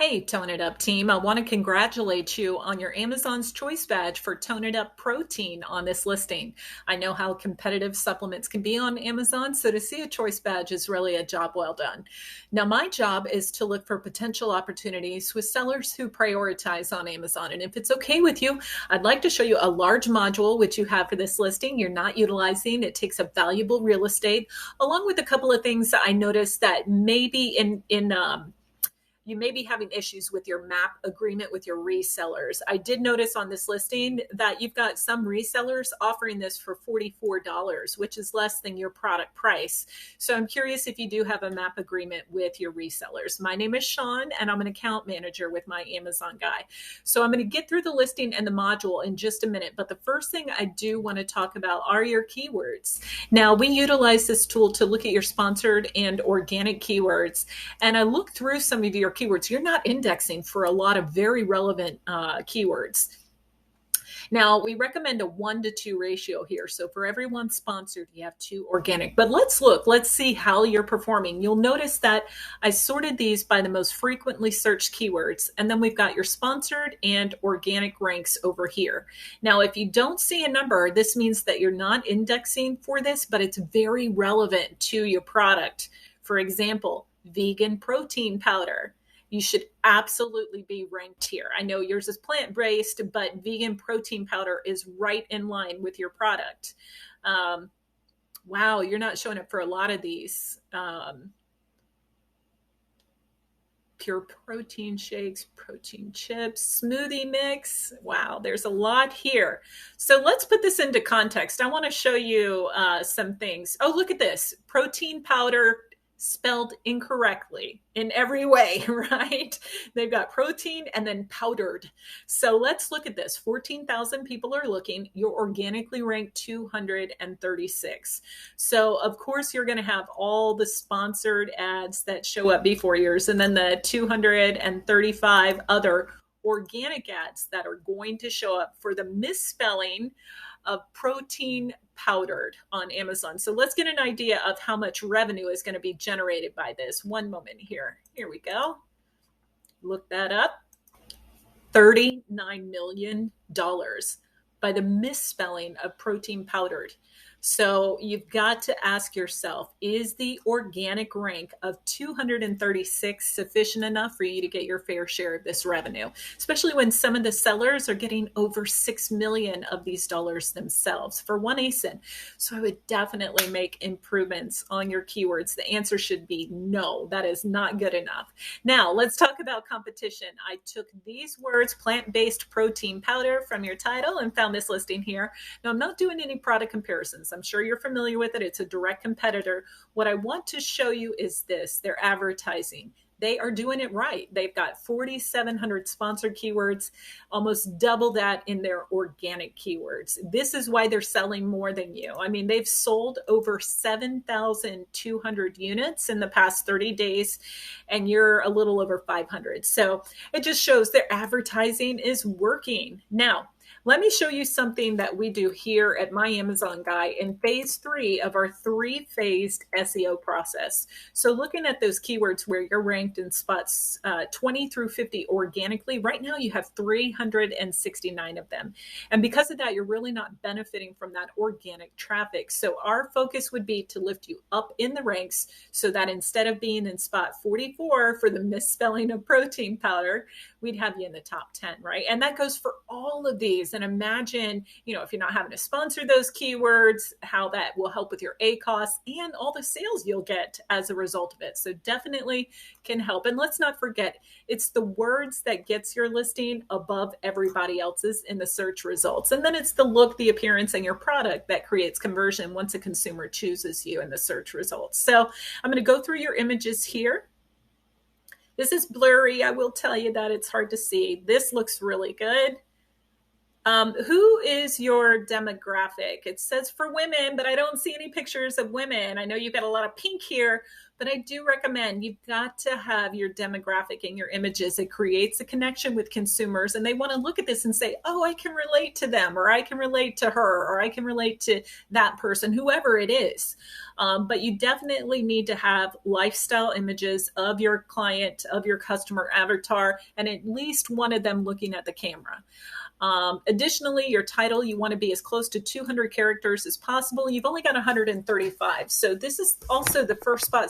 Hey, Tone It Up team. I want to congratulate you on your Amazon's Choice badge for Tone It Up Protein on this listing. I know how competitive supplements can be on Amazon, so to see a Choice badge is really a job well done. Now, my job is to look for potential opportunities with sellers who prioritize on Amazon. And if it's okay with you, I'd like to show you a large module which you have for this listing you're not utilizing. It takes up valuable real estate, along with a couple of things that I noticed that maybe you may be having issues with your map agreement with your resellers. I did notice on this listing that you've got some resellers offering this for $44, which is less than your product price. So I'm curious if you do have a map agreement with your resellers. My name is Sean, and I'm an account manager with my Amazon guy. So I'm going to get through the listing and the module in just a minute. But the first thing I do want to talk about are your keywords. Now, we utilize this tool to look at your sponsored and organic keywords. And I looked through some of your keywords. You're not indexing for a lot of very relevant keywords. Now, we recommend a 1-to-2 ratio here. So for every one sponsored, you have 2 organic. But let's see how you're performing. You'll notice that I sorted these by the most frequently searched keywords. And then we've got your sponsored and organic ranks over here. Now, if you don't see a number, this means that you're not indexing for this, but it's very relevant to your product. For example, vegan protein powder. You should absolutely be ranked here. I know yours is plant-based, but vegan protein powder is right in line with your product. Wow, you're not showing up for a lot of these. Pure protein shakes, protein chips, smoothie mix. Wow, there's a lot here. So let's put this into context. I want to show you some things. Oh, look at this. Protein powder spelled incorrectly in every way, right? They've got protein and then powdered. So let's look at this. 14,000 people are looking. You're organically ranked 236. So of course you're going to have all the sponsored ads that show up before yours, and then the 235 other organic ads that are going to show up for the misspelling of protein powdered on Amazon. So let's get an idea of how much revenue is going to be generated by this. One moment here. Here we go. Look that up. $39 million by the misspelling of protein powdered. So you've got to ask yourself, is the organic rank of 236 sufficient enough for you to get your fair share of this revenue? Especially when some of the sellers are getting over 6 million of these dollars themselves for one ASIN. So I would definitely make improvements on your keywords. The answer should be no, that is not good enough. Now let's talk about competition. I took these words, plant-based protein powder, from your title and found this listing here. Now I'm not doing any product comparisons. I'm sure you're familiar with it. It's a direct competitor. What I want to show you is this, their advertising. They are doing it right. They've got 4,700 sponsored keywords, almost double that in their organic keywords. This is why they're selling more than you. I mean, they've sold over 7,200 units in the past 30 days, and you're a little over 500. So it just shows their advertising is working. Now, let me show you something that we do here at My Amazon Guy in phase 3 of our 3-phased SEO process. So looking at those keywords where you're ranked in spots 20 through 50 organically, right now you have 369 of them. And because of that, you're really not benefiting from that organic traffic. So our focus would be to lift you up in the ranks so that instead of being in spot 44 for the misspelling of protein powder, we'd have you in the top 10, right? And that goes for all of these. And imagine, if you're not having to sponsor those keywords, how that will help with your ACoS and all the sales you'll get as a result of it. So definitely can help. And let's not forget, it's the words that gets your listing above everybody else's in the search results. And then it's the look, the appearance, and your product that creates conversion once a consumer chooses you in the search results. So I'm going to go through your images here. This is blurry. I will tell you that it's hard to see. This looks really good. Who is your demographic? It says for women, but I don't see any pictures of women. I know you've got a lot of pink here, But I do recommend you've got to have your demographic in your images. It creates a connection with consumers, and they want to look at this and say, oh, I can relate to them, or I can relate to her, or I can relate to that person, whoever it is. But you definitely need to have lifestyle images of your client, of your customer avatar, and at least one of them looking at the camera. Additionally, your title, you want to be as close to 200 characters as possible. You've only got 135. So this is also the first spot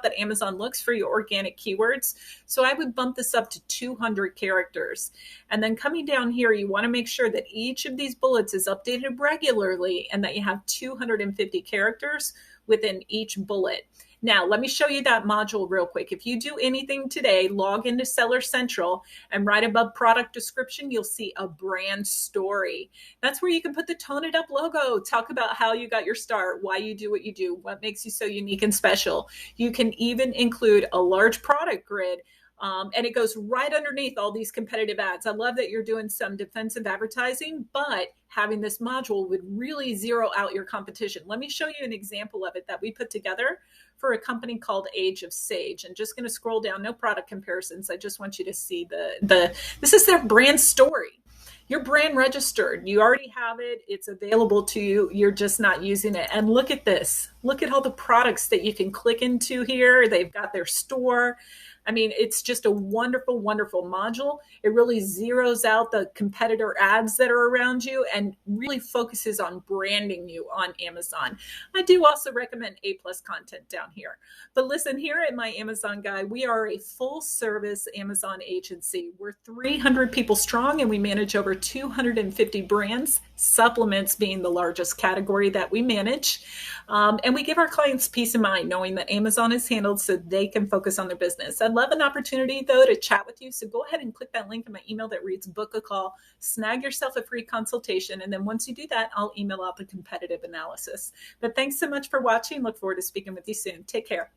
that Amazon looks for your organic keywords. So I would bump this up to 200 characters. And then coming down here, you want to make sure that each of these bullets is updated regularly and that you have 250 characters within each bullet. Now, let me show you that module real quick. If you do anything today, log into Seller Central, and right above product description, you'll see a brand story. That's where you can put the Tone It Up logo, talk about how you got your start, why you do what you do, what makes you so unique and special. You can even include a large product grid. And it goes right underneath all these competitive ads. I love that you're doing some defensive advertising, but having this module would really zero out your competition. Let me show you an example of it that we put together for a company called Age of Sage. And just going to scroll down, no product comparisons. I just want you to see this is their brand story. You're brand registered. You already have it. It's available to you. You're just not using it. And look at this. Look at all the products that you can click into here. They've got their store. I mean, it's just a wonderful, wonderful module. It really zeroes out the competitor ads that are around you and really focuses on branding you on Amazon. I do also recommend A+ content down here. But listen, here at My Amazon Guy, we are a full service Amazon agency. We're 300 people strong and we manage over 250 brands, supplements being the largest category that we manage. And we give our clients peace of mind knowing that Amazon is handled so they can focus on their business. I'd love an opportunity, though, to chat with you. So go ahead and click that link in my email that reads book a call, snag yourself a free consultation. And then once you do that, I'll email out the competitive analysis. But thanks so much for watching. Look forward to speaking with you soon. Take care.